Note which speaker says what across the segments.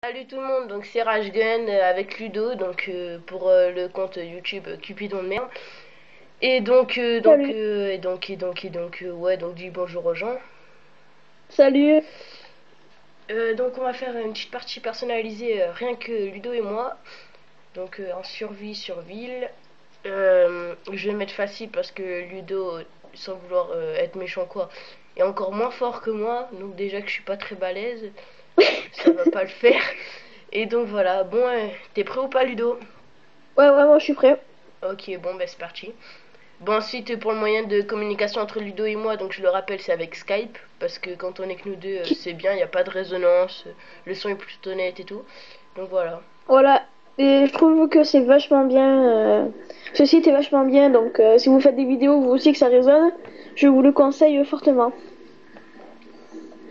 Speaker 1: Salut tout le monde, donc c'est Rashgun avec Ludo, donc pour le compte YouTube Cupidon de merde. Et donc,
Speaker 2: Salut,
Speaker 1: ouais, donc dis bonjour aux gens.
Speaker 2: salut.
Speaker 1: Donc on va faire une petite partie personnalisée, rien que Ludo et moi. Donc en survie sur ville. Je vais mettre facile parce que Ludo, sans vouloir être méchant quoi, est encore moins fort que moi. Donc déjà que je suis pas très balèze, ça va pas le faire. Et donc voilà, bon, t'es prêt ou pas Ludo?
Speaker 2: Ouais, moi je suis prêt.
Speaker 1: Ok, bon, bah c'est parti. Bon, ensuite, pour le moyen de communication entre Ludo et moi, donc je le rappelle, c'est avec Skype, parce que quand on est que nous deux, c'est bien, il n'y a pas de résonance, le son est plutôt net et tout. Donc voilà.
Speaker 2: Voilà. Et je trouve que c'est vachement bien. Ce site est vachement bien. Donc, si vous faites des vidéos, vous aussi que ça résonne, je vous le conseille fortement.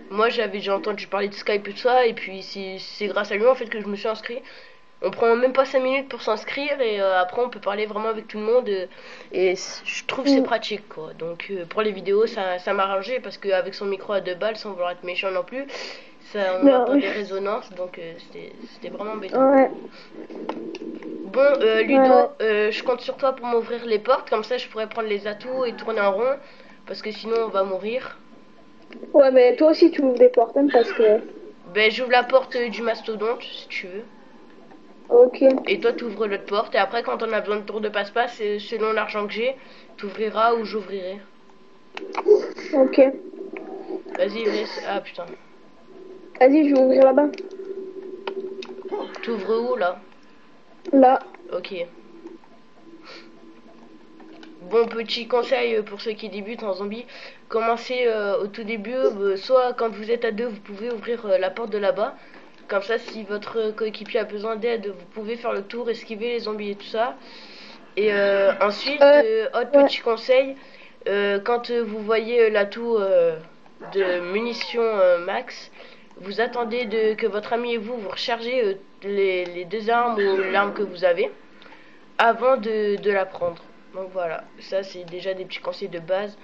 Speaker 1: Moi, j'avais déjà entendu parler de Skype et tout ça, et puis c'est grâce à lui en fait que je me suis inscrit. On prend même pas 5 minutes pour s'inscrire, et après on peut parler vraiment avec tout le monde, je trouve que c'est
Speaker 2: Mm.
Speaker 1: pratique quoi. Donc pour les vidéos, ça m'a arrangé, parce qu'avec son micro à 2 balles, sans vouloir être méchant non plus, ça, on
Speaker 2: Non,
Speaker 1: entend des résonances, donc c'était vraiment embêtant.
Speaker 2: ouais,
Speaker 1: Bon,
Speaker 2: ouais.
Speaker 1: Ludo, je compte sur toi pour m'ouvrir les portes, comme ça je pourrais prendre les atouts et tourner en rond, parce que sinon on va mourir.
Speaker 2: Ouais, mais toi aussi tu ouvres des portes, hein, parce que.
Speaker 1: Ben, j'ouvre la porte du mastodonte, si tu veux.
Speaker 2: Ok,
Speaker 1: Et toi, t'ouvres l'autre porte, et après, quand on a besoin de tour de passe-passe, selon l'argent que j'ai, t'ouvriras ou j'ouvrirai.
Speaker 2: ok.
Speaker 1: Vas-y, laisse. Ah putain.
Speaker 2: Vas-y, je vais ouvrir là-bas.
Speaker 1: T'ouvres où, là?
Speaker 2: Là.
Speaker 1: Ok. Bon, petit conseil pour ceux qui débutent en zombie, commencez au tout début, soit quand vous êtes à deux, vous pouvez ouvrir la porte de là-bas. Comme ça, si votre coéquipier a besoin d'aide, vous pouvez faire le tour, esquiver les zombies et tout ça. Et ensuite,
Speaker 2: Euh,
Speaker 1: autre
Speaker 2: ouais.
Speaker 1: petit conseil, quand vous voyez l'atout de munitions max, vous attendez que votre ami et vous rechargez les deux armes ou l'arme que vous avez avant de la prendre. Donc voilà, ça c'est déjà des petits conseils de base.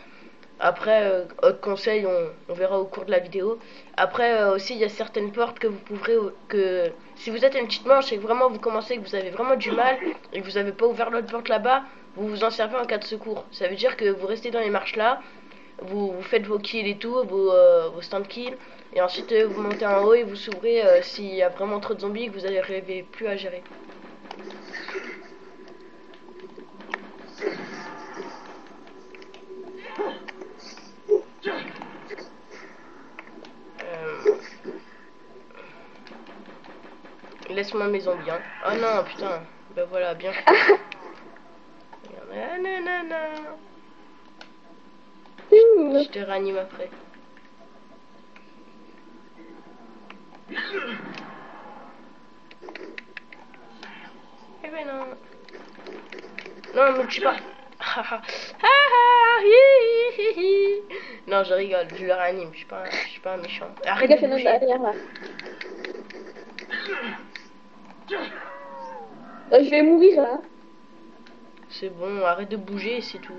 Speaker 1: Après, autre conseil, on verra au cours de la vidéo. Après, aussi, il y a certaines portes que vous pourrez... que si vous êtes une petite manche et que vraiment vous commencez, que vous avez vraiment du mal et que vous n'avez pas ouvert l'autre porte là-bas, vous vous en servez en cas de secours. Ça veut dire que vous restez dans les marches là, vous faites vos kills et tout, vos stand kills, et ensuite vous montez en haut et vous s'ouvrez s'il y a vraiment trop de zombies et que vous n'arrivez plus à gérer. Euh, Laisse-moi mes zombies, hein. Oh non, putain. Ben voilà, bien fait. Nanana. Je te ranime après. Eh ben non. Non, me tue pas. Non, je rigole, je le réanime, je suis pas un méchant.
Speaker 2: Fais
Speaker 1: Arrête de
Speaker 2: gaffe, il y en a
Speaker 1: bouger.
Speaker 2: derrière là. Je vais mourir là.
Speaker 1: C'est bon, arrête de bouger, c'est tout.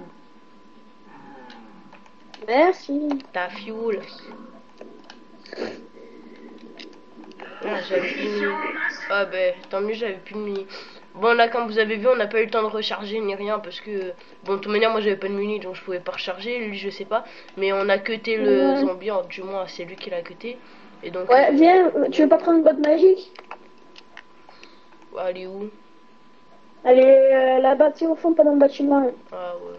Speaker 2: Merci.
Speaker 1: Ta fuel. Ah, j'avais plus de mini. Ah ben, tant mieux, j'avais plus de mini. Bon, là, comme vous avez vu, on n'a pas eu le temps de recharger ni rien parce que... Bon, de toute manière, moi, j'avais pas de mini, donc je pouvais pas recharger. Lui, je sais pas. Mais on a cuté le
Speaker 2: Ouais.
Speaker 1: zombie, du moins, c'est lui qui l'a cuté. Et donc,
Speaker 2: Ouais, viens, tu veux
Speaker 1: bon,
Speaker 2: pas prendre une botte magique?
Speaker 1: allez où?
Speaker 2: Elle est là-bas, tu sais, au fond, pas dans le bâtiment.
Speaker 1: Ah ouais.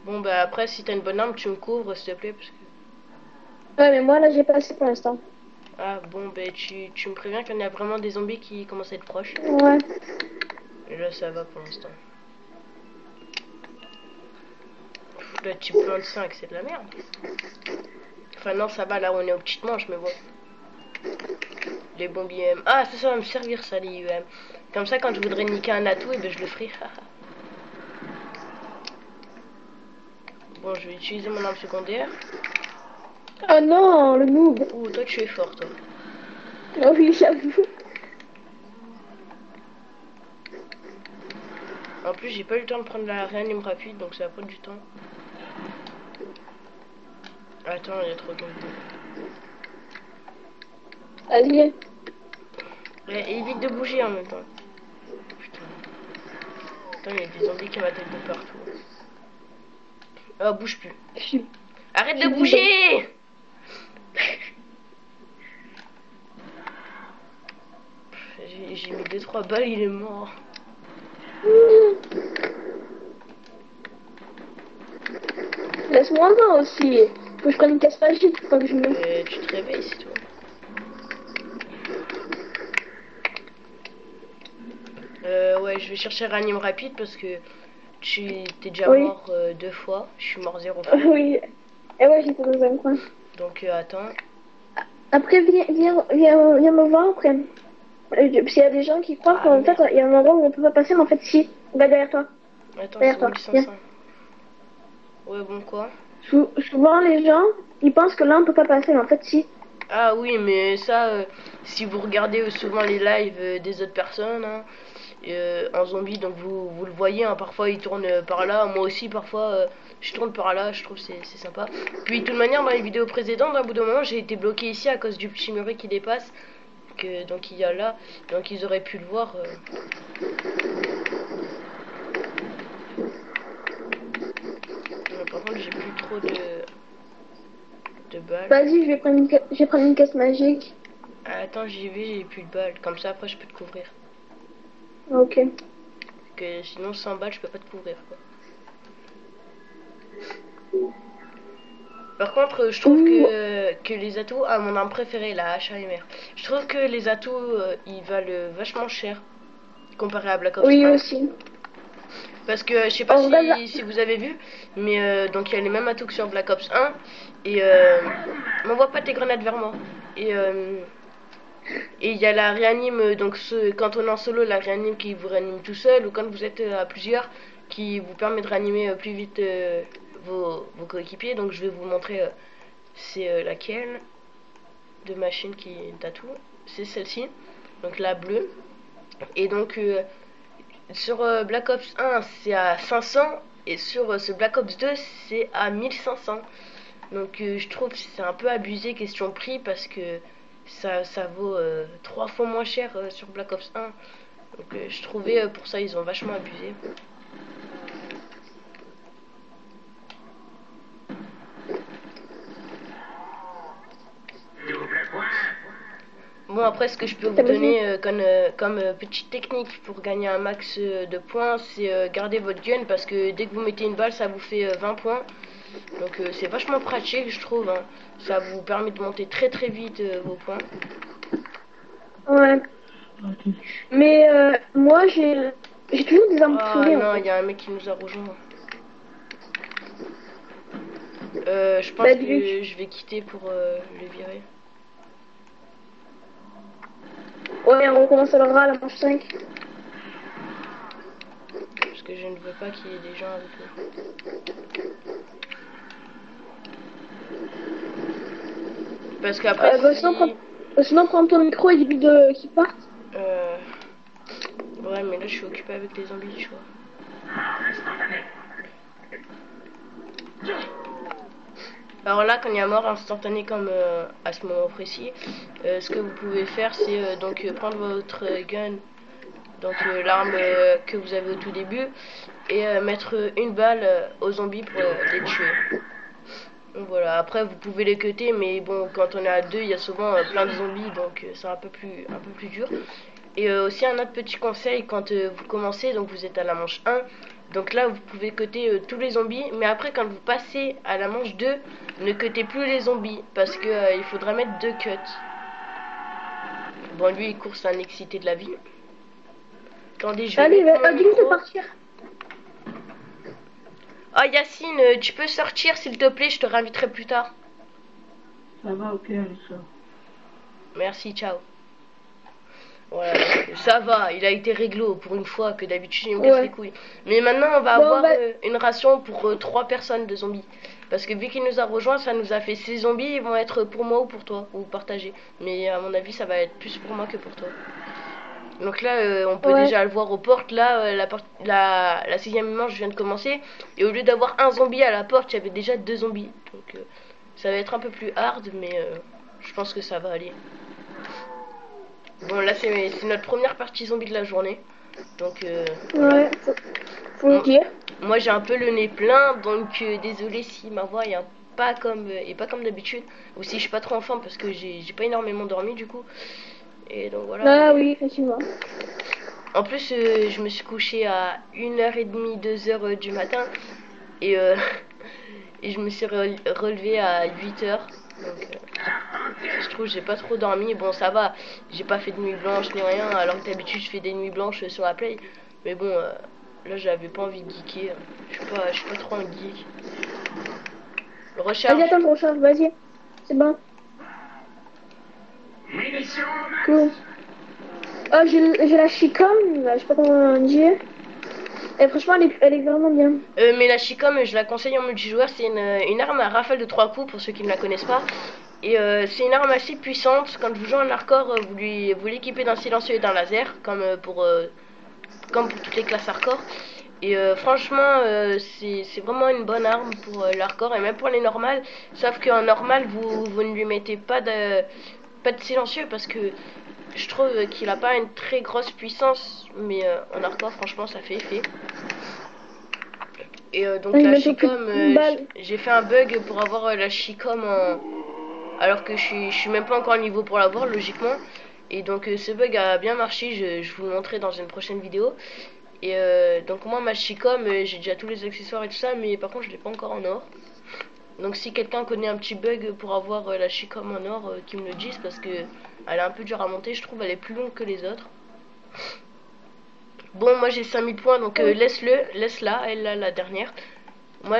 Speaker 1: Bon, bah après, si t'as une bonne arme, tu me couvres, s'il te plaît, parce que...
Speaker 2: Ouais, mais moi, là, j'ai pas assez pour l'instant.
Speaker 1: Ah, bon, bah tu me préviens qu'il y en a vraiment des zombies qui commencent à être proches.
Speaker 2: Ouais.
Speaker 1: Et là, ça va pour l'instant. Là, tu plantes 5, c'est de la merde. Enfin, non, ça va, là, on est aux petites manches, mais bon. Les bombes IM. Ah, ça va me servir, ça, les IM. Comme ça, quand je voudrais niquer un atout, et ben je le ferai. Bon, je vais utiliser mon arme secondaire.
Speaker 2: Oh non, le noob.
Speaker 1: Ouh, toi, tu es fort, toi.
Speaker 2: Oh oui, j'avoue.
Speaker 1: En plus, j'ai pas eu le temps de prendre la réanime rapide, donc ça va prendre du temps. Attends, il y a trop de zombies.
Speaker 2: Vas-y.
Speaker 1: Et évite de bouger en même temps. Putain. Putain, il y a des zombies qui m'attaquent de partout. Oh, bouge plus.
Speaker 2: Je suis
Speaker 1: Arrête
Speaker 2: Je
Speaker 1: de
Speaker 2: suis
Speaker 1: bouger! J'ai mis 2-3 balles, il est mort.
Speaker 2: Laisse-moi voir aussi. Faut que je prenne une caisse magique pour que je me...
Speaker 1: Tu te réveilles, c'est tout. Ouais, je vais chercher réanime rapide parce que t'es déjà
Speaker 2: Oui.
Speaker 1: mort 2 fois. Je suis mort 0 fois.
Speaker 2: Oui. Et ouais, j'étais dans un coin.
Speaker 1: Donc attends.
Speaker 2: Après, viens me voir après. Parce qu'il y a des gens qui croient
Speaker 1: Ah,
Speaker 2: qu'en fait, il y a un endroit où on peut pas passer, mais en fait, si. Va derrière toi.
Speaker 1: Attends,
Speaker 2: Derrière
Speaker 1: c'est
Speaker 2: toi.
Speaker 1: 1500. Ouais, bon, quoi?
Speaker 2: Souvent, les gens, ils pensent que là, on peut pas passer, mais en fait, si.
Speaker 1: Ah oui, mais ça, si vous regardez souvent les lives des autres personnes, hein, en zombie, donc vous le voyez, hein, parfois ils tournent par là, moi aussi parfois je tourne par là, je trouve c'est sympa. Puis de toute manière, dans les vidéos précédentes, d'un bout de moment, j'ai été bloqué ici à cause du petit muret qui dépasse, donc il y a là, donc ils auraient pu le voir. Par contre, j'ai plus trop de balles.
Speaker 2: Vas-y, je vais prendre une caisse magique.
Speaker 1: Attends, j'y vais, j'ai plus de balles, comme ça après je peux te couvrir.
Speaker 2: Ok.
Speaker 1: Que sinon 100 balles, je peux pas te couvrir, quoi. Par contre, je trouve que les atouts, mon arme préférée, la HAMR, je trouve que les atouts, ils valent vachement cher comparé à Black Ops 1.
Speaker 2: Oui, aussi.
Speaker 1: Parce que je sais pas si vous avez vu, mais donc il y a les mêmes atouts que sur Black Ops 1. Et m'envoie pas tes grenades vers moi. Et il y a la réanime, donc quand on est en solo, la réanime qui vous réanime tout seul, ou quand vous êtes à plusieurs, qui vous permet de réanimer plus vite vos coéquipiers. Donc je vais vous montrer c'est laquelle de machine qui est atout. C'est celle-ci, donc la bleue. Et donc sur Black Ops 1 c'est à 500 et sur ce Black Ops 2 c'est à 1500. Donc je trouve que c'est un peu abusé question prix parce que ça vaut 3 fois moins cher sur Black Ops 1. Donc je trouvais pour ça ils ont vachement abusé. Bon, après ce que je peux vous donner comme petite technique pour gagner un max de points, c'est garder votre gun parce que dès que vous mettez une balle ça vous fait 20 points. Donc c'est vachement pratique je trouve, hein. Ça vous permet de monter très très vite vos points.
Speaker 2: Ouais. Mais moi j'ai toujours des armes pourries.
Speaker 1: Non, il y a un mec qui nous a rejoint. Je pense que je vais quitter pour le virer.
Speaker 2: Ouais, on recommencera à la manche 5.
Speaker 1: Parce que je ne veux pas qu'il y ait des gens avec nous. Parce qu'après
Speaker 2: sinon prends ton micro et dis qu'ils partent.
Speaker 1: Ouais, mais là je suis occupé avec les zombies, tu vois. Alors là, quand il y a mort instantanée comme à ce moment précis, ce que vous pouvez faire, c'est donc prendre votre gun, donc l'arme que vous avez au tout début, et mettre une balle aux zombies pour les tuer. Donc voilà, après vous pouvez les cutter, mais bon, quand on est à deux, il y a souvent plein de zombies, donc c'est un peu plus dur. Et aussi un autre petit conseil, quand vous commencez, donc vous êtes à la manche 1, donc là vous pouvez cutter tous les zombies, mais après quand vous passez à la manche 2, ne cuttez plus les zombies, parce que il faudra mettre 2 cuts. Bon, lui il court, c'est un excité de la vie. Attendez, je vais
Speaker 2: dis-lui de partir.
Speaker 1: Oh Yacine, tu peux sortir s'il te plaît, je te réinviterai plus tard.
Speaker 3: Ça va, ok, allez, ça.
Speaker 1: Merci, ciao. Voilà, ça va, il a été réglo pour une fois que d'habitude il me casse les couilles. Mais maintenant on va avoir une ration pour 3 personnes de zombies. Parce que vu qu'il nous a rejoint, ça nous a fait 6 zombies, ils vont être pour moi ou pour toi, ou partagés. Mais à mon avis ça va être plus pour moi que pour toi. Donc là on peut déjà le voir aux portes. Là la 6ème manche vient de commencer. Et au lieu d'avoir un zombie à la porte, il y avait déjà 2 zombies. Donc ça va être un peu plus hard, mais je pense que ça va aller. Bon, là, c'est notre première partie zombie de la journée. Donc, voilà.
Speaker 2: Ouais, faut le dire.
Speaker 1: Moi, j'ai un peu le nez plein, donc désolé si ma voix est pas comme d'habitude. Ou si je suis pas trop en forme parce que j'ai pas énormément dormi du coup. Et donc voilà.
Speaker 2: Ah oui, effectivement.
Speaker 1: En plus, je me suis couché à 1h30, 2h du matin. Et, et je me suis relevé à 8h. Donc, je trouve que j'ai pas trop dormi. Bon, ça va. J'ai pas fait de nuit blanche ni rien. Alors que d'habitude, je fais des nuits blanches sur la play. Mais bon, là, j'avais pas envie de geeker. Je suis pas trop un geek. Recharge.
Speaker 2: Vas-y, attends, je recharge, vas-y. C'est bon. Cool. Oh, j'ai la Chicom, là, je sais pas comment on dit. Et franchement, elle est vraiment bien.
Speaker 1: Mais la Chicom, je la conseille en multijoueur. C'est une arme à rafale de 3 coups pour ceux qui ne la connaissent pas. Et c'est une arme assez puissante. Quand vous jouez en hardcore, vous l'équipez d'un silencieux et d'un laser, comme pour toutes les classes hardcore. Et franchement, c'est vraiment une bonne arme pour l'hardcore et même pour les normales. Sauf qu'en normal, vous ne lui mettez pas de silencieux parce que je trouve qu'il a pas une très grosse puissance. Mais en hardcore, franchement, ça fait effet. Et donc la Chicom, j'ai fait un bug pour avoir la Chicom alors que je suis même pas encore au niveau pour l'avoir logiquement. Et donc ce bug a bien marché, je vous le montrerai dans une prochaine vidéo. Et donc moi ma Chicom, j'ai déjà tous les accessoires et tout ça, mais par contre je l'ai pas encore en or. Donc si quelqu'un connaît un petit bug pour avoir la Chicom en or, qu'il me le dise parce que elle est un peu dure à monter, je trouve elle est plus longue que les autres. Bon, moi j'ai 5000 points, donc laisse-la, elle là, la dernière. Moi,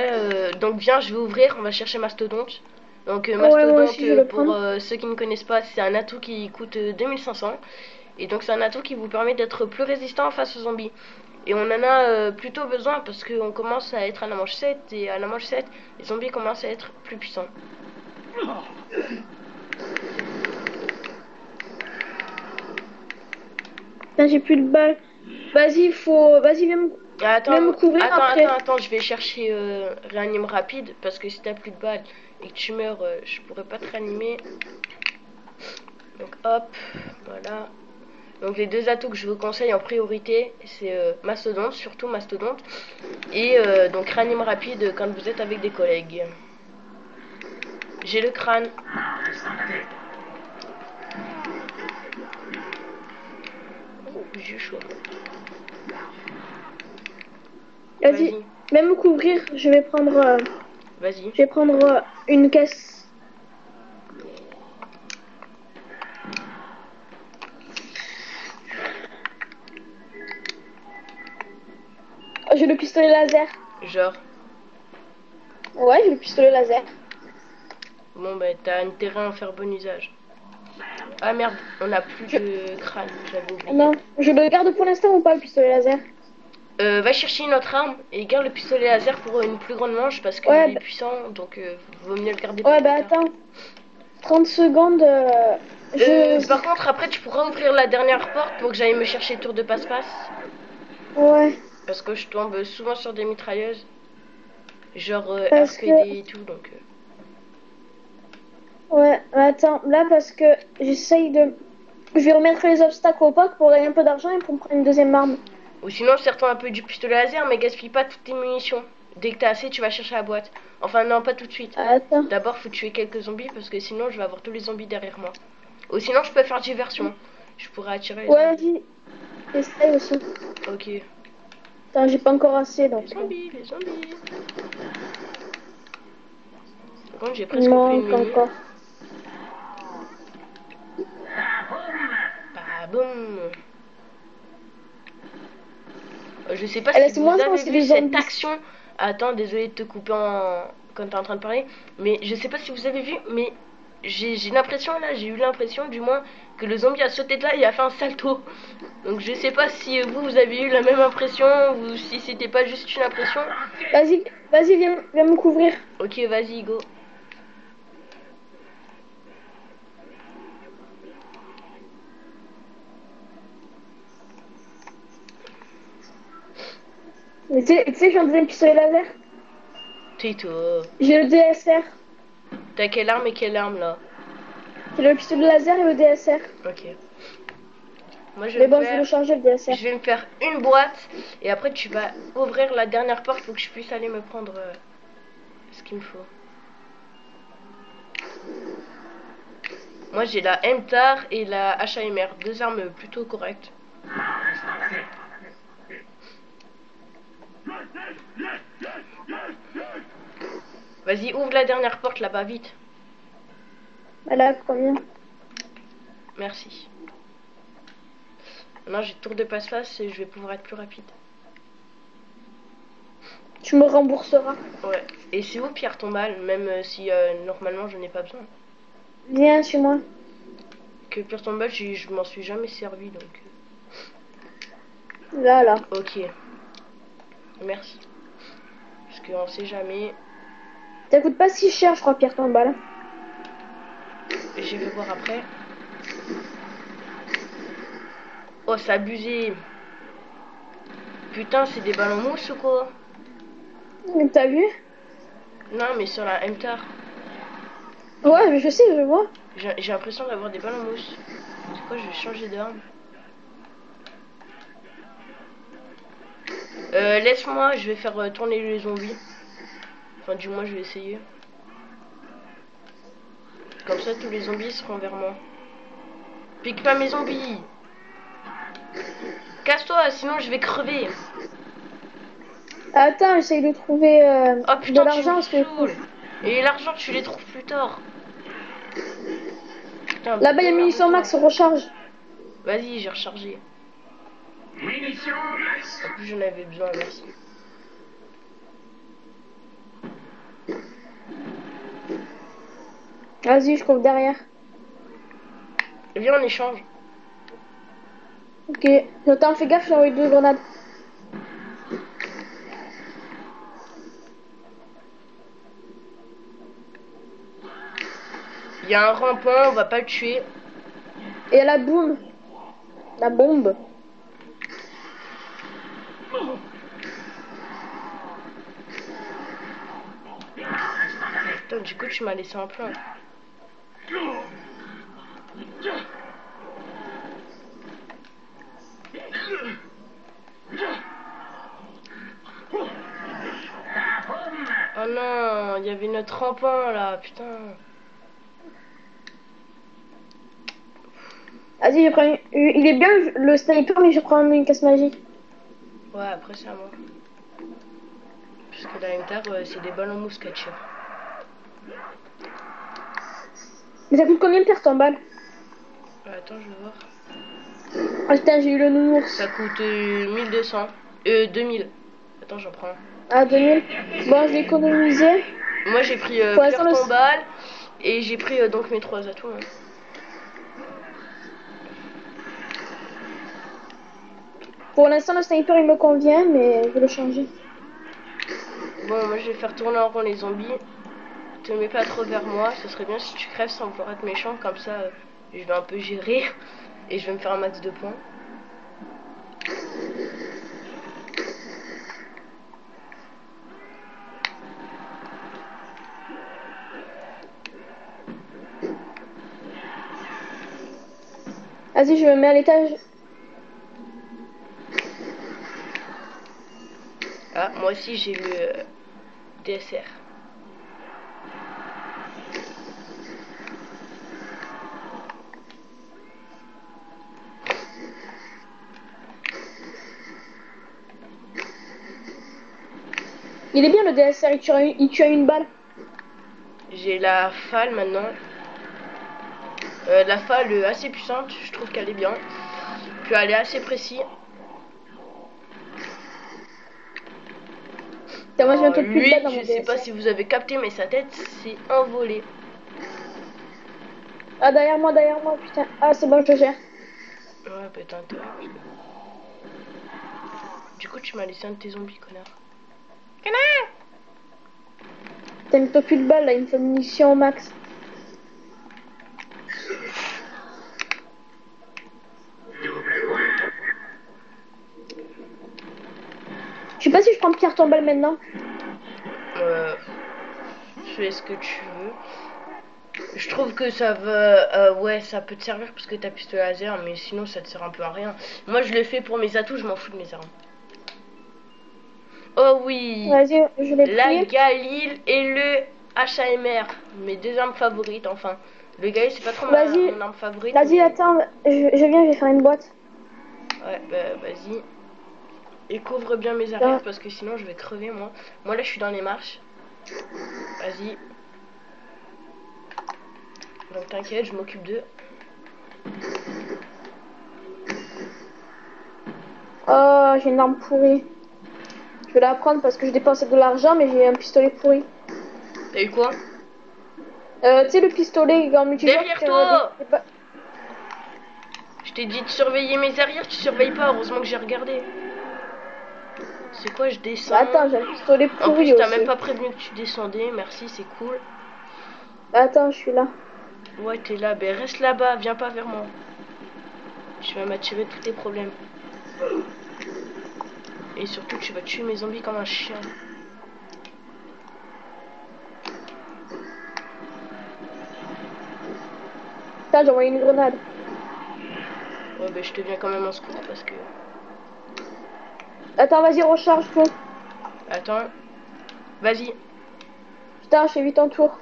Speaker 1: donc viens, je vais ouvrir, on va chercher Mastodonte. Donc Mastodonte, pour ceux qui ne connaissent pas, c'est un atout qui coûte 2500. Et donc c'est un atout qui vous permet d'être plus résistant face aux zombies. Et on en a plutôt besoin parce qu'on commence à être à la manche 7. Et à la manche 7, les zombies commencent à être plus puissants.
Speaker 2: Putain, j'ai plus de balles. Vas-y, viens me couvrir après.
Speaker 1: Attends, je vais chercher réanime rapide parce que si t'as plus de balles et que tu meurs, je pourrais pas te réanimer. Donc hop, voilà. Donc les deux atouts que je vous conseille en priorité, c'est Mastodonte, surtout Mastodonte, et donc réanime rapide quand vous êtes avec des collègues. J'ai le crâne. Oh, j'ai chaud.
Speaker 2: Vas-y, même me couvrir, je vais prendre.
Speaker 1: Vas-y.
Speaker 2: Je vais prendre une caisse. Oh, j'ai le pistolet laser.
Speaker 1: Genre.
Speaker 2: Ouais, j'ai le pistolet laser.
Speaker 1: Bon, bah, t'as intérêt à en faire bon usage. Ah merde, on a plus de crâne, j'avais oublié.
Speaker 2: Non, je le garde pour l'instant ou pas le pistolet laser?
Speaker 1: Va chercher une autre arme et garde le pistolet laser pour une plus grande manche parce qu'il est puissant, donc vaut mieux le garder pour plus tard.
Speaker 2: Attends, 30 secondes.
Speaker 1: Par contre, après, tu pourras ouvrir la dernière porte pour que j'aille me chercher tour de passe-passe.
Speaker 2: Ouais.
Speaker 1: Parce que je tombe souvent sur des mitrailleuses. Genre RPD et tout, donc...
Speaker 2: Ouais, attends, là parce que j'essaye de... Je vais remettre les obstacles au parc pour gagner un peu d'argent et pour me prendre une deuxième arme.
Speaker 1: Ou sinon, sers-toi un peu du pistolet laser, mais gaspille pas toutes tes munitions. Dès que t'as assez, tu vas chercher la boîte. Enfin, non, pas tout de suite.
Speaker 2: Attends.
Speaker 1: D'abord, faut tuer quelques zombies parce que sinon, je vais avoir tous les zombies derrière moi. Ou sinon, je peux faire diversion. Je pourrais attirer les
Speaker 2: zombies. Vas-y. Essaye aussi.
Speaker 1: Ok.
Speaker 2: Attends, j'ai pas encore assez donc.
Speaker 1: Les zombies. Par contre, j'ai presque plus de mini.
Speaker 2: Encore.
Speaker 1: Bah, boum. Je sais pas si vous avez vu cette action. Attends, désolé de te couper quand t'es en train de parler. Mais je sais pas si vous avez vu, mais j'ai l'impression là, j'ai eu l'impression du moins que le zombie a sauté de là et a fait un salto. Donc je sais pas si vous avez eu la même impression ou si c'était pas juste une impression.
Speaker 2: Vas-y, viens me couvrir.
Speaker 1: Ok, vas-y, go.
Speaker 2: Mais tu sais, j'ai un deuxième pistolet laser.
Speaker 1: Tais-toi.
Speaker 2: J'ai le DSR.
Speaker 1: T'as quelle arme et quelle arme là?
Speaker 2: J'ai le pistolet laser et le DSR.
Speaker 1: Ok. Moi, je
Speaker 2: Mais
Speaker 1: vais
Speaker 2: bon,
Speaker 1: me
Speaker 2: je vais
Speaker 1: faire...
Speaker 2: le changer le DSR.
Speaker 1: Je vais me faire une boîte et après tu vas ouvrir la dernière porte pour que je puisse aller me prendre ce qu'il me faut. Moi j'ai la MTAR et la HAMR, deux armes plutôt correctes. Vas-y, ouvre la dernière porte là-bas, vite.
Speaker 2: Elle a combien?
Speaker 1: Merci. Maintenant j'ai tour de passe-passe et je vais pouvoir être plus rapide.
Speaker 2: Tu me rembourseras.
Speaker 1: Ouais. Et c'est où Pierre Tombal, même si normalement je n'ai pas besoin.
Speaker 2: Viens chez moi.
Speaker 1: Que Pierre Tombal, je m'en suis jamais servi donc.
Speaker 2: Là, là.
Speaker 1: Ok. Merci. Parce qu'on sait jamais.
Speaker 2: Ça coûte pas si cher, je crois, Pierre Tombal.
Speaker 1: Je vais voir après. Oh, c'est abusé. Putain, c'est des ballons mousse ou quoi?
Speaker 2: T'as vu?
Speaker 1: Non, mais sur la MTAR.
Speaker 2: Ouais, mais je sais, je vois.
Speaker 1: J'ai l'impression d'avoir des ballons mousse. C'est quoi, je vais changer d'arme. Laisse-moi, je vais faire tourner les zombies. Enfin, du moins, je vais essayer. Comme ça, tous les zombies seront vers moi. Pique pas mes zombies. Casse-toi, sinon je vais crever.
Speaker 2: Attends, j'essaye de trouver
Speaker 1: Oh
Speaker 2: de
Speaker 1: putain,
Speaker 2: l'argent.
Speaker 1: tu me saoules. Et l'argent, tu les trouves plus tard. Putain,
Speaker 2: Là-bas, il y a munitions max, recharge.
Speaker 1: Vas-y, j'ai rechargé. En plus, j'en avais besoin, merci.
Speaker 2: Vas-y, je cours derrière.
Speaker 1: Viens, on échange.
Speaker 2: Ok. Attends, fais gaffe, j'ai envoyé 2 grenades.
Speaker 1: Il y a un rampant, on va pas le tuer.
Speaker 2: Et la boum. La bombe.
Speaker 1: Putain, du coup, tu m'as laissé un plan. Oh non, il y avait notre rampant là, putain.
Speaker 2: Vas-y, je prends il est bien le sniper, mais je prends une casse magique.
Speaker 1: Ouais, après c'est à moi. Parce que la MTAR, c'est des ballons mousse qu'elle tire.
Speaker 2: Mais ça coûte combien Pierre Tombal?
Speaker 1: Attends, je vais voir.
Speaker 2: Ah putain, j'ai eu le nounours.
Speaker 1: Ça coûte 1200. 2000. Attends, j'en prends un.
Speaker 2: Ah, 2000. Bon, je l'ai économisé.
Speaker 1: Moi j'ai pris
Speaker 2: Pour
Speaker 1: Pierre
Speaker 2: l'instant,
Speaker 1: Tombal et j'ai pris donc mes 3 atouts. Hein.
Speaker 2: Pour l'instant, le sniper il me convient, mais je vais le changer.
Speaker 1: Bon, moi je vais faire tourner en rond les zombies. Te mets pas trop vers moi, ce serait bien si tu crèves sans pouvoir être méchant, comme ça je vais un peu gérer et je vais me faire un max de points.
Speaker 2: Vas-y, je me mets à l'étage.
Speaker 1: Ah, moi aussi j'ai le DSR.
Speaker 2: Il est bien le DSR, il tue à une balle.
Speaker 1: J'ai la FAL maintenant. La FAL assez puissante, je trouve qu'elle est bien. Puis elle est assez précise.
Speaker 2: Moi, j'ai un peu plus de
Speaker 1: Lui,
Speaker 2: balles dans mon
Speaker 1: je sais pas
Speaker 2: DSR.
Speaker 1: si vous avez capté, mais sa tête s'est envolée.
Speaker 2: Ah, derrière moi, putain. Ah, c'est bon, je te gère.
Speaker 1: Ouais, putain, toi. Du coup, tu m'as laissé un de tes zombies, connard. Connard!
Speaker 2: T'as mis plus de balles là, il me faut une munition au max. Je sais pas si je prends Pierre Tombal maintenant.
Speaker 1: Fais ce que tu veux. Je trouve que ça va, ouais, ça peut te servir parce que t'as pistolet laser, mais sinon ça te sert un peu à rien. Moi, je le fais pour mes atouts, je m'en fous de mes armes. Oh oui,
Speaker 2: Vas-y, je l'ai
Speaker 1: la
Speaker 2: pris.
Speaker 1: Galil et le HAMR, mes deux armes favorites, enfin. Le Galil, c'est pas trop
Speaker 2: Vas-y.
Speaker 1: mon arme favorite.
Speaker 2: Vas-y,
Speaker 1: mais...
Speaker 2: attends, je viens, je vais faire une boîte.
Speaker 1: Ouais, bah vas-y. Et couvre bien mes arrières parce que sinon je vais crever moi. Moi là je suis dans les marches. Vas-y. Donc t'inquiète, je m'occupe d'eux.
Speaker 2: Oh, j'ai une arme pourrie. Je vais la prendre parce que je dépensais de l'argent, mais j'ai un pistolet pourri.
Speaker 1: T'as eu quoi?
Speaker 2: Tu sais, le pistolet en multijoueur.
Speaker 1: Derrière toi! Je t'ai dit de surveiller mes arrières, tu surveilles pas, heureusement que j'ai regardé. C'est quoi, je descends?
Speaker 2: Attends, j'ai un pistolet pourri
Speaker 1: en plus, t'as
Speaker 2: aussi.
Speaker 1: même pas prévenu que tu descendais, merci, c'est cool.
Speaker 2: Attends, je suis là.
Speaker 1: Ouais, t'es là, ben reste là-bas, viens pas vers moi. Tu vas m'attirer tous tes problèmes. Et surtout, tu vas tuer mes zombies comme un chien.
Speaker 2: Putain, j'ai envoyé une grenade.
Speaker 1: Ouais, ben je te viens quand même en secours parce que...
Speaker 2: Attends, vas-y, recharge tout.
Speaker 1: Attends. Vas-y.
Speaker 2: Putain, je fais vite en tour.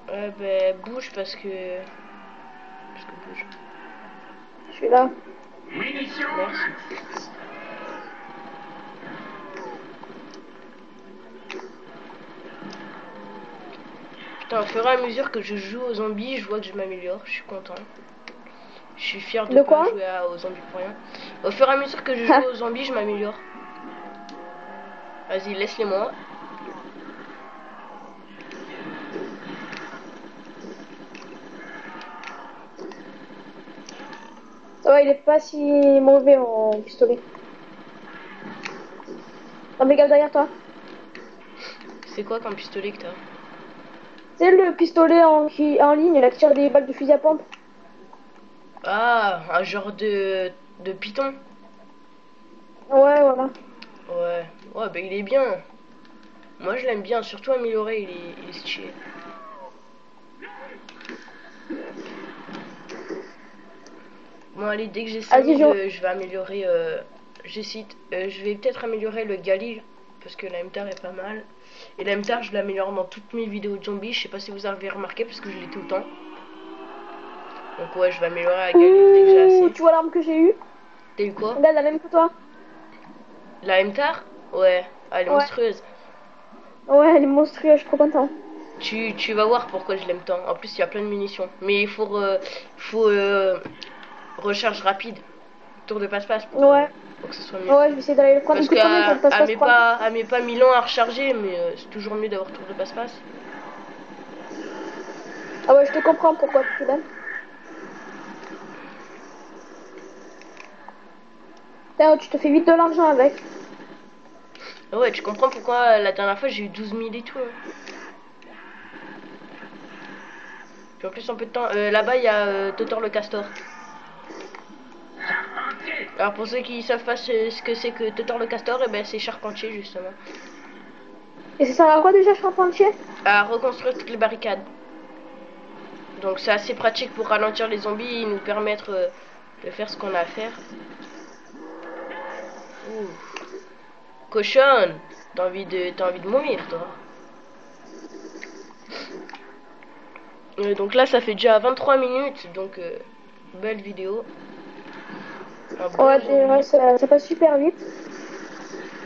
Speaker 1: Ouais, ben bouge parce que... bouge.
Speaker 2: Je suis là.
Speaker 1: Merci. Putain, au fur et à mesure que je joue aux zombies, je vois que je m'améliore, je suis content. Je suis fier de pas jouer aux zombies pour rien. Au fur et à mesure que je joue aux zombies, je m'améliore. Vas-y, laisse-les moi.
Speaker 2: Ça va, il est pas si mauvais mon pistolet. Non, mais regarde derrière toi.
Speaker 1: C'est quoi comme pistolet que t'as?
Speaker 2: C'est le pistolet en ligne, là, qui tire des balles de fusil à pompe.
Speaker 1: Ah, un genre de python.
Speaker 2: Ouais, voilà.
Speaker 1: Ouais, ouais, bah il est bien. Moi je l'aime bien, surtout amélioré, il est stylé. Bon allez, dès que j'ai 5 000, je vais améliorer, je vais peut-être améliorer le Galil, parce que la MTAR est pas mal. Et la MTAR je l'améliore dans toutes mes vidéos de zombies, je sais pas si vous avez remarqué, parce que je l'ai tout le temps. Donc ouais, je vais améliorer la Galil dès que j'ai assez.
Speaker 2: Tu vois l'arme que j'ai eue?
Speaker 1: T'as eu quoi?
Speaker 2: Regarde, la même que toi.
Speaker 1: La MTAR? Ouais, elle est monstrueuse.
Speaker 2: Ouais, elle est monstrueuse, je suis trop content.
Speaker 1: Tu vas voir pourquoi je l'aime tant. En plus, il y a plein de munitions. Mais il faut, recharge rapide. Tour de passe-passe.
Speaker 2: Ouais.
Speaker 1: Pour que ce soit mieux.
Speaker 2: Ouais, je vais essayer d'aller le prendre.
Speaker 1: Parce qu'elle met pas 1000 ans à recharger, mais c'est toujours mieux d'avoir tour de passe-passe.
Speaker 2: Ah ouais, je te comprends pourquoi tu l'aimes. Putain, tu te fais vite de l'argent avec.
Speaker 1: Ouais, tu comprends pourquoi la dernière fois j'ai eu 12 000 et tout. Puis en plus, en peu de temps, là-bas il y a Totor le castor. Alors pour ceux qui savent pas ce que c'est que Totor le castor, et ben c'est Charpentier justement.
Speaker 2: Et ça sert à quoi déjà Charpentier?
Speaker 1: À reconstruire toutes les barricades. Donc c'est assez pratique pour ralentir les zombies et nous permettre de faire ce qu'on a à faire. Ouh. Cochonne, t'as envie de mourir toi. Donc là ça fait déjà 23 minutes, donc belle vidéo.
Speaker 2: Ouais, ça passe super vite.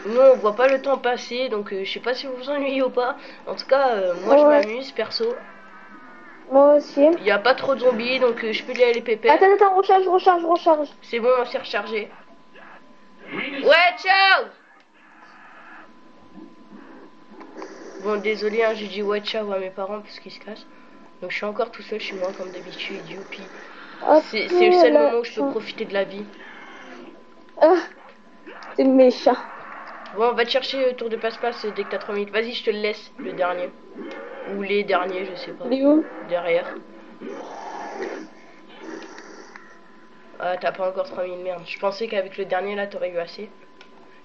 Speaker 1: Nous on voit pas le temps passer, donc je sais pas si vous vous ennuyez ou pas. En tout cas, moi je m'amuse perso.
Speaker 2: Moi aussi.
Speaker 1: Il y a pas trop de zombies, donc je peux y aller pépère.
Speaker 2: Attends, recharge.
Speaker 1: C'est bon, on s'est rechargé. Ouais, ciao. Bon, désolé, hein, j'ai dit ouais, ciao à mes parents parce qu'ils se cassent. Donc je suis encore tout seul chez moi comme d'habitude, youpi. C'est le seul moment où je peux profiter de la vie.
Speaker 2: Ah, c'est méchant.
Speaker 1: Bon, on va te chercher tour de passe-passe dès que t'as 3 minutes. Vas-y, je te le laisse, le dernier. Ou les derniers, je sais pas.
Speaker 2: Il est où?
Speaker 1: Derrière. Ah, t'as pas encore 3000, merde. Je pensais qu'avec le dernier, là, t'aurais eu assez.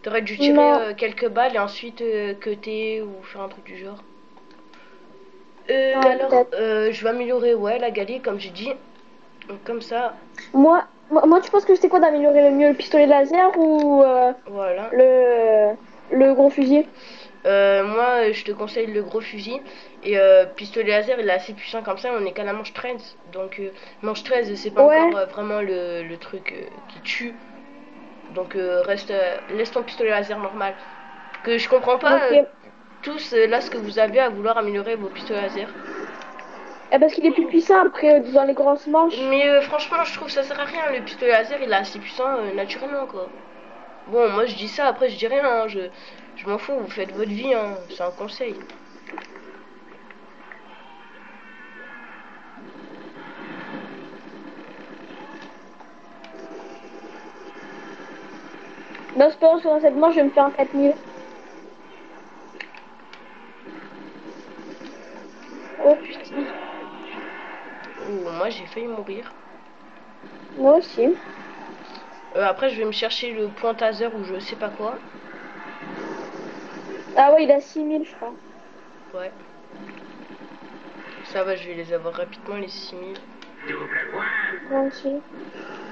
Speaker 1: T'aurais dû tirer quelques balles et ensuite cutter ou faire un truc du genre. Alors,
Speaker 2: peut-être.
Speaker 1: je vais améliorer, ouais, la Gali, comme j'ai dit. Donc, comme ça,
Speaker 2: Moi, tu penses que c'était quoi d'améliorer le mieux, le pistolet laser ou
Speaker 1: voilà.
Speaker 2: le gros fusil?
Speaker 1: Moi, je te conseille le gros fusil. Et pistolet laser, il est assez puissant comme ça. On est qu'à la manche 13. Donc, manche 13, c'est pas
Speaker 2: Ouais,
Speaker 1: encore vraiment le truc qui tue. Donc, laisse ton pistolet laser normal. Que je comprends pas
Speaker 2: ok.
Speaker 1: tous là ce que vous avez à vouloir améliorer vos pistolets laser.
Speaker 2: Parce qu'il est plus puissant après dans les grosses manches.
Speaker 1: Mais franchement, je trouve que ça sert à rien. Le pistolet laser, il est assez puissant naturellement, quoi. Bon, moi je dis ça, après je dis rien. Hein. Je m'en fous, vous faites votre vie. Hein. C'est un conseil.
Speaker 2: Dans ce pense que dans cette manche, je vais me faire un 4000. Oh putain.
Speaker 1: Ouh, moi j'ai failli mourir.
Speaker 2: Moi aussi.
Speaker 1: Après, je vais me chercher le point taser ou je sais pas quoi.
Speaker 2: Ah ouais, il a 6000, je crois.
Speaker 1: Ouais. Ça va, je vais les avoir rapidement, les 6000.
Speaker 2: Moi aussi.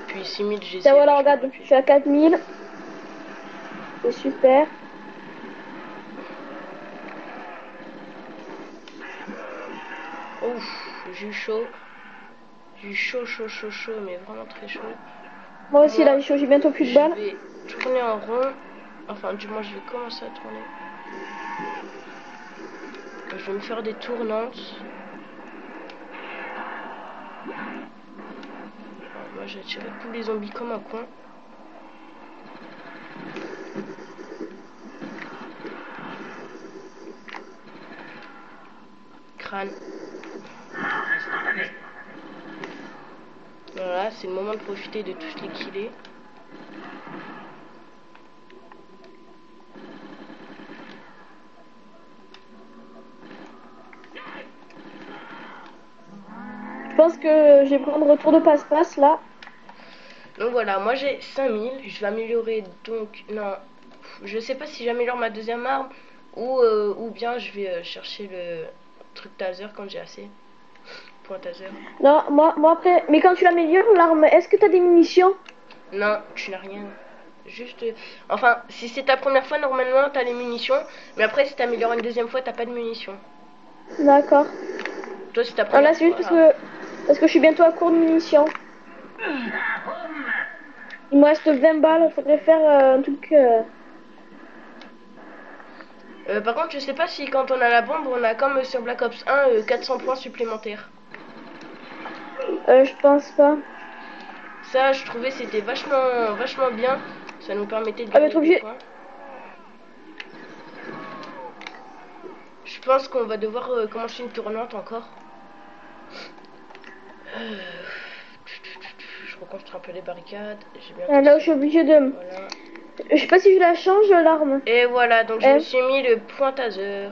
Speaker 1: Puis 6000, j'ai
Speaker 2: Ça
Speaker 1: essayé
Speaker 2: voilà,
Speaker 1: vachement
Speaker 2: regarde,
Speaker 1: rapide.
Speaker 2: je suis à 4000. C'est super.
Speaker 1: Ouf, j'ai eu chaud. J'ai eu chaud, mais vraiment très chaud.
Speaker 2: Moi aussi, là,
Speaker 1: Moi,
Speaker 2: j'ai bientôt plus de
Speaker 1: je
Speaker 2: balles.
Speaker 1: vais tourner en rond. Enfin, du moins, je vais commencer à tourner. Je vais me faire des tournantes. Moi, j'ai attiré tous les zombies comme un con. Crâne. Voilà, c'est le moment de profiter de tous les killers.
Speaker 2: Je pense que je vais prendre retour de passe-passe, là.
Speaker 1: Donc voilà, moi j'ai 5000. Je vais améliorer donc... Non, je sais pas si j'améliore ma deuxième arme ou bien je vais chercher le truc taser quand j'ai assez. Point taser.
Speaker 2: Non, moi après... Mais quand tu l'améliores, l'arme, est-ce que t'as des munitions?
Speaker 1: Non, tu n'as rien. Juste... Enfin, si c'est ta première fois, normalement t'as les munitions. Mais après, si t'améliores une deuxième fois, t'as pas de munitions.
Speaker 2: D'accord.
Speaker 1: Toi, c'est ta
Speaker 2: Non, là,
Speaker 1: première
Speaker 2: c'est juste
Speaker 1: fois, là.
Speaker 2: parce que je suis bientôt à court de munitions. Il me reste 20 balles, faudrait faire un truc...
Speaker 1: Par contre, je sais pas si quand on a la bombe, on a comme sur Black Ops 1, 400 points supplémentaires.
Speaker 2: je pense pas.
Speaker 1: Ça, je trouvais c'était vachement bien. Ça nous permettait de
Speaker 2: Ah, mais
Speaker 1: gagner
Speaker 2: être
Speaker 1: des
Speaker 2: obligé...
Speaker 1: points. Je pense qu'on va devoir commencer une tournante encore. Je reconstruis un peu les barricades. J'ai bien
Speaker 2: Ah, là, je suis obligé de...
Speaker 1: Voilà.
Speaker 2: Je sais pas si je la change, l'arme.
Speaker 1: Et voilà, donc je me suis mis le point taser.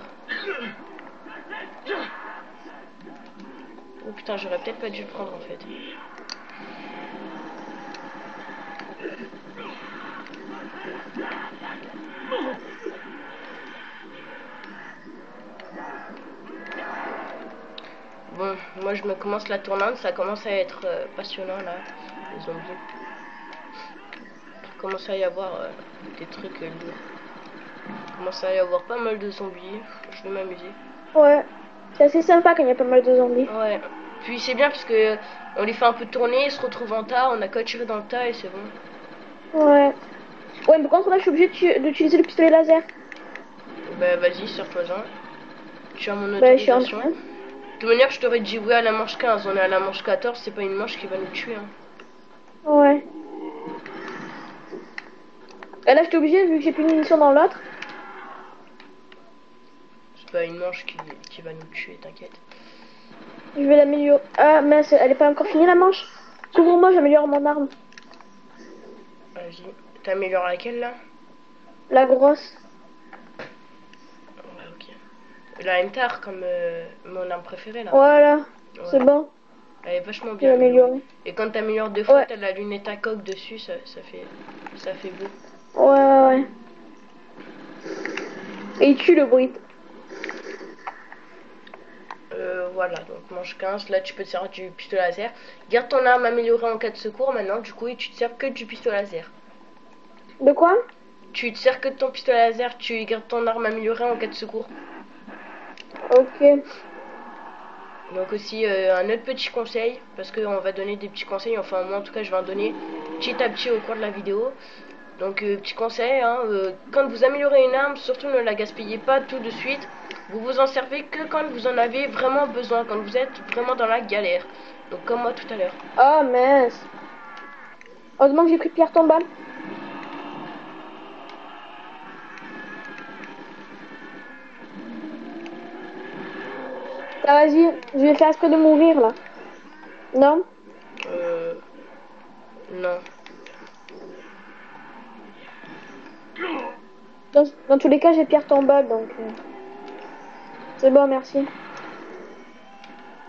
Speaker 1: Oh putain, j'aurais peut-être pas dû le prendre en fait. Bon, moi je me commence la tournante, ça commence à être passionnant là, les zombies. Il commence à y avoir des trucs lourds. Il commence à y avoir pas mal de zombies, je vais m'amuser.
Speaker 2: Ouais. C'est assez sympa quand il y a pas mal de zombies.
Speaker 1: Ouais, puis c'est bien parce que on les fait un peu tourner, ils se retrouvent en tas, on a qu'à tirer dans le tas et c'est bon.
Speaker 2: Ouais. Ouais, mais contre là, je suis obligé d'utiliser le pistolet laser.
Speaker 1: Bah vas-y, sors-toi-en. Tu as mon
Speaker 2: Bah, je suis en
Speaker 1: autorisation.
Speaker 2: train.
Speaker 1: De toute manière, je t'aurais dit oui à la manche 15, on est à la manche 14, c'est pas une manche qui va nous tuer. Hein.
Speaker 2: Ouais. Et là, j'étais obligé vu que j'ai plus de munitions dans l'autre.
Speaker 1: C'est pas une manche qui va nous tuer, t'inquiète.
Speaker 2: Je vais l'améliorer. Ah, mince, elle est pas encore finie la manche. Couvre-moi, j'améliore mon arme.
Speaker 1: Vas-y. T'améliores laquelle là?
Speaker 2: La grosse.
Speaker 1: Ouais, ok. La MTAR comme mon arme préférée là.
Speaker 2: Voilà.
Speaker 1: Ouais.
Speaker 2: C'est bon.
Speaker 1: Elle est vachement
Speaker 2: J'ai
Speaker 1: bien améliorée.
Speaker 2: amélioré.
Speaker 1: Et quand t'améliores deux fois,
Speaker 2: Ouais.
Speaker 1: t'as la lunette à coque dessus, ça fait beau.
Speaker 2: Ouais. Et il tue le bruit.
Speaker 1: Voilà, donc manche 15, là tu peux te servir du pistolet laser. Garde ton arme améliorée en cas de secours maintenant, du coup, et tu te sers que du pistolet laser.
Speaker 2: De quoi?
Speaker 1: Tu te sers que de ton pistolet laser, tu gardes ton arme améliorée en cas de secours.
Speaker 2: Ok.
Speaker 1: Donc aussi un autre petit conseil, parce qu'on va donner des petits conseils, enfin moi en tout cas je vais en donner petit à petit au cours de la vidéo. Donc petit conseil, hein, quand vous améliorez une arme, surtout ne la gaspillez pas tout de suite. Vous vous en servez que quand vous en avez vraiment besoin, quand vous êtes vraiment dans la galère. Donc comme moi tout à l'heure.
Speaker 2: Ah mince. Heureusement que j'ai pris pierre tombale. Ça vas-y, je vais faire exprès de mourir là. Non?
Speaker 1: Non.
Speaker 2: Dans tous les cas, j'ai pierre tombale donc. C'est bon, merci.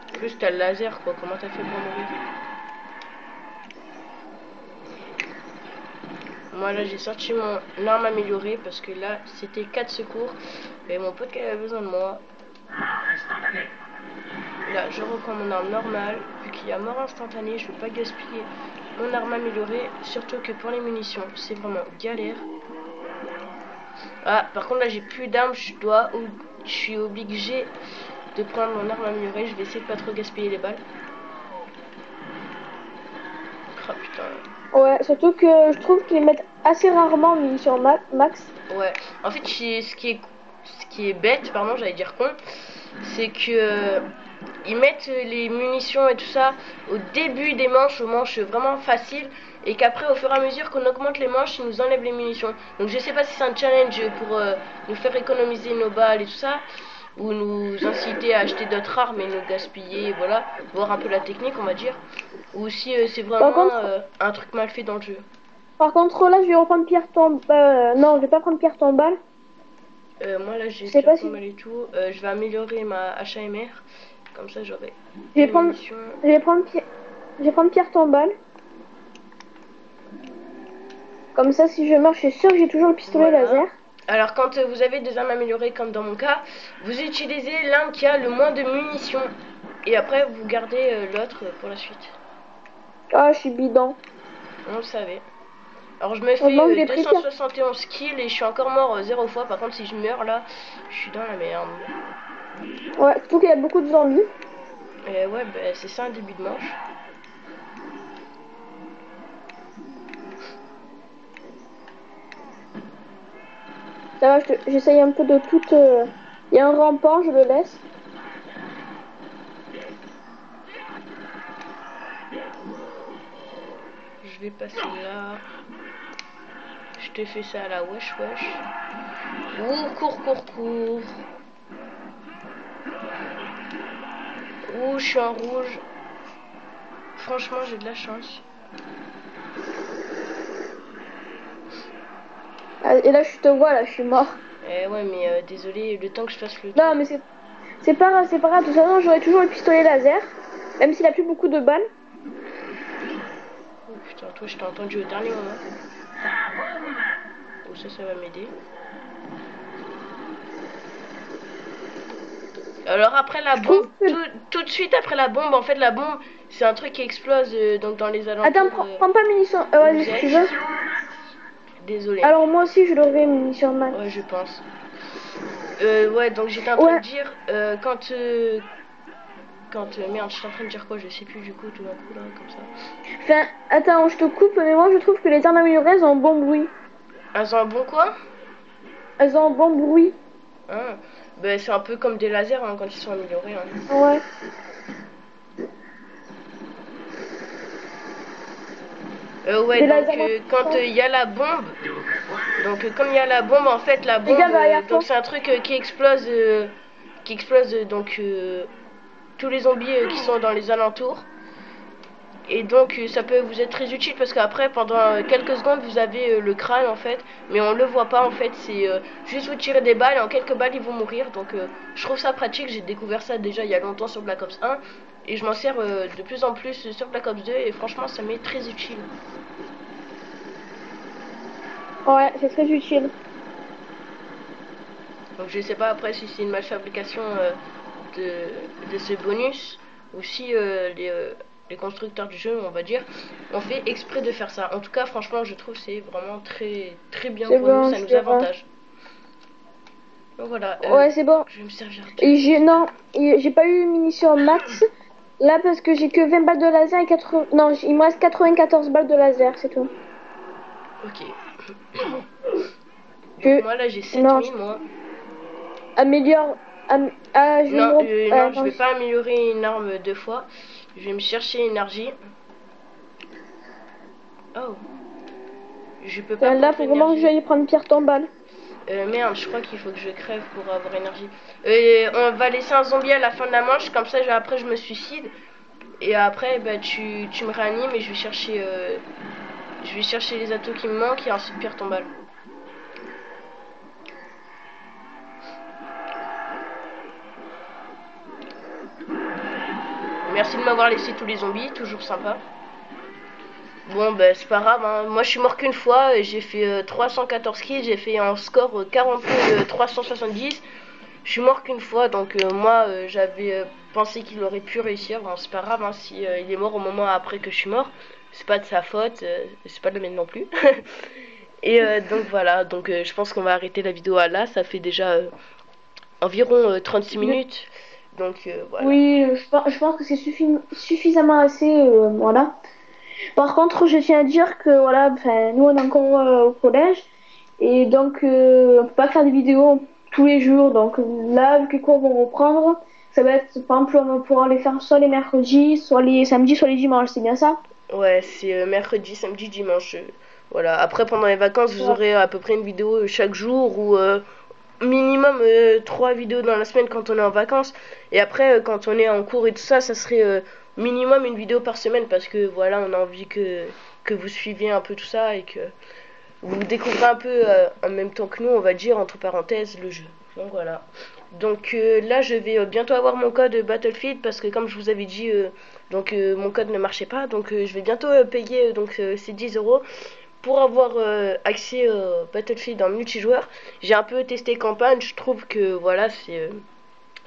Speaker 1: En plus t'as le laser quoi, comment t'as fait pour mourir? Moi là j'ai sorti mon arme améliorée parce que là c'était 4 secours et mon pote qui avait besoin de moi. Là je reprends mon arme normale, vu qu'il y a mort instantanée, je veux pas gaspiller mon arme améliorée, surtout que pour les munitions c'est vraiment galère. Ah par contre là j'ai plus d'armes, je suis obligé de prendre mon arme améliorée, je vais essayer de pas trop gaspiller les balles. Oh putain.
Speaker 2: Ouais, surtout que je trouve qu'ils mettent assez rarement en munitions max.
Speaker 1: Ouais, en fait ce qui est bête, pardon j'allais dire con, c'est que ils mettent les munitions et tout ça au début des manches, aux manches vraiment faciles, et qu'après au fur et à mesure qu'on augmente les manches, ils nous enlèvent les munitions. Donc je sais pas si c'est un challenge pour nous faire économiser nos balles et tout ça, ou nous inciter à acheter d'autres armes et nous gaspiller, voilà, voir un peu la technique on va dire, ou si c'est vraiment un truc mal fait dans le jeu.
Speaker 2: Par contre, là, je vais reprendre pierre tombale. Non, je vais pas prendre pierre tombale.
Speaker 1: Moi là j'ai
Speaker 2: pas si...
Speaker 1: mal et tout, je vais améliorer ma HAMR, comme ça j'aurai
Speaker 2: Je vais prendre pierre tombale. Comme ça, si je meurs, je suis sûr que j'ai toujours le pistolet laser.
Speaker 1: Alors quand vous avez des armes améliorées comme dans mon cas, vous utilisez l'arme qui a le moins de munitions. Et après vous gardez l'autre pour la suite.
Speaker 2: Ah, je suis bidon.
Speaker 1: On le savait. Alors je me fais 271 kills et je suis encore mort 0 fois. Par contre si je meurs là, je suis dans la merde.
Speaker 2: Ouais, surtout qu'il y a beaucoup de zombies.
Speaker 1: Et ouais, bah, c'est ça un début de manche.
Speaker 2: Ça va, j'essaye un peu de tout... Il y a un rampant, je le laisse.
Speaker 1: Je vais passer là. Je te fais ça à la wesh wesh. Ouh, cours. Ouh, je suis en rouge. Franchement, j'ai de la chance.
Speaker 2: Et là, je te vois, là, je suis mort.
Speaker 1: Ouais, mais désolé, le temps que je fasse le...
Speaker 2: Non, mais c'est pas grave, De toute façon, j'aurai toujours le pistolet laser. Même s'il a plus beaucoup de balles.
Speaker 1: Oh putain, toi, je t'ai entendu au dernier moment. Oh, ça va m'aider. Alors après la bombe, tout de suite après la bombe, en fait la bombe c'est un truc qui explose donc dans les alentours.
Speaker 2: Attends, prends pas munitions. Vas-y si tu veux.
Speaker 1: Désolé.
Speaker 2: Alors moi aussi je l'aurais munitions max.
Speaker 1: Ouais je pense. Ouais donc j'étais en train de dire quand merde, je suis en train de dire quoi, je sais plus du coup tout d'un coup là comme ça.
Speaker 2: Enfin attends, je te coupe mais moi je trouve que les armes améliorées elles ont un bon bruit.
Speaker 1: Elles ont un bon quoi?
Speaker 2: Elles ont un bon bruit.
Speaker 1: Ah. Ben, c'est un peu comme des lasers hein, quand ils sont améliorés. Hein.
Speaker 2: Ouais.
Speaker 1: Ouais, donc quand il y a la bombe, donc comme il y a la bombe, en fait la bombe, donc c'est un truc qui explose donc tous les zombies qui sont dans les alentours. Et donc ça peut vous être très utile parce qu'après pendant quelques secondes vous avez le crâne en fait, mais on le voit pas en fait, c'est juste vous tirer des balles et en quelques balles ils vont mourir. Donc je trouve ça pratique, j'ai découvert ça déjà il y a longtemps sur Black Ops 1 et je m'en sers de plus en plus sur Black Ops 2 et franchement ça m'est très utile.
Speaker 2: Ouais, c'est très utile.
Speaker 1: Donc je sais pas après si c'est une malfabrication de ce bonus, aussi les constructeurs du jeu, on va dire, ont fait exprès de faire ça. En tout cas, franchement, je trouve c'est vraiment très bien
Speaker 2: C'est
Speaker 1: pour
Speaker 2: bon,
Speaker 1: nous, ça
Speaker 2: c'est
Speaker 1: nous
Speaker 2: bon.
Speaker 1: avantage. Donc voilà.
Speaker 2: Ouais, c'est bon.
Speaker 1: Je vais me servir de...
Speaker 2: Et j'ai pas eu munition max. Là, parce que j'ai que 20 balles de laser et 80... Non, il me reste 94 balles de laser, c'est tout.
Speaker 1: Ok. Donc moi là j'ai 7000 moi.
Speaker 2: Améliore... Ah, je vais
Speaker 1: Non, non, je
Speaker 2: non,
Speaker 1: vais pas améliorer une arme 2 fois. Je vais me chercher énergie. Oh. Je peux pas
Speaker 2: là,
Speaker 1: prendre
Speaker 2: faut vraiment que
Speaker 1: énergie.
Speaker 2: j'aille prendre pierre tombale.
Speaker 1: Merde, je crois qu'il faut que je crève pour avoir énergie. On va laisser un zombie à la fin de la manche, comme ça après je me suicide. Et après bah, tu me réanimes et je vais chercher les atos qui me manquent et ensuite pierre tombale. Merci de m'avoir laissé tous les zombies, toujours sympa. Bon bah c'est pas grave, hein. Moi je suis mort qu'une fois, j'ai fait 314 kills, j'ai fait un score 40 370. Je suis mort qu'une fois, donc moi j'avais pensé qu'il aurait pu réussir. Bon, c'est pas grave, hein, si il est mort au moment après que je suis mort, c'est pas de sa faute, c'est pas de la mienne non plus. Et donc voilà, donc je pense qu'on va arrêter la vidéo à là, ça fait déjà environ 36 minutes. Donc voilà.
Speaker 2: Oui, je pense que c'est suffisamment assez, voilà. Par contre, je tiens à dire que voilà, nous on est encore au collège et donc on peut pas faire des vidéos tous les jours. Donc là, vu que les cours vont reprendre, ça va être par exemple on va pouvoir les faire soit les mercredis, soit les samedis, soit les dimanches. C'est bien ça?
Speaker 1: Ouais, c'est mercredi, samedi, dimanche. Voilà. Après, pendant les vacances, vous aurez à peu près une vidéo chaque jour ou minimum 3 vidéos dans la semaine quand on est en vacances. Et après, quand on est en cours et tout ça, ça serait minimum une vidéo par semaine parce que voilà, on a envie que vous suiviez un peu tout ça et que vous découvrez un peu en même temps que nous, on va dire, entre parenthèses, le jeu. Donc voilà. Donc là, je vais bientôt avoir mon code Battlefield parce que comme je vous avais dit, mon code ne marchait pas. Donc je vais bientôt payer ces 10 euros pour avoir accès au Battlefield en multijoueur. J'ai un peu testé campagne, je trouve que voilà,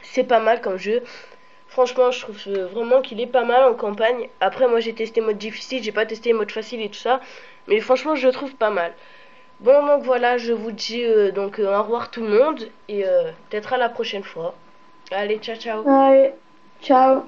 Speaker 1: c'est pas mal comme jeu. Franchement, je trouve vraiment qu'il est pas mal en campagne. Après, moi j'ai testé mode difficile, j'ai pas testé mode facile et tout ça. Mais franchement, je le trouve pas mal. Bon, donc voilà, je vous dis au revoir tout le monde et peut-être à la prochaine fois. Allez, ciao ciao.
Speaker 2: Allez, ciao.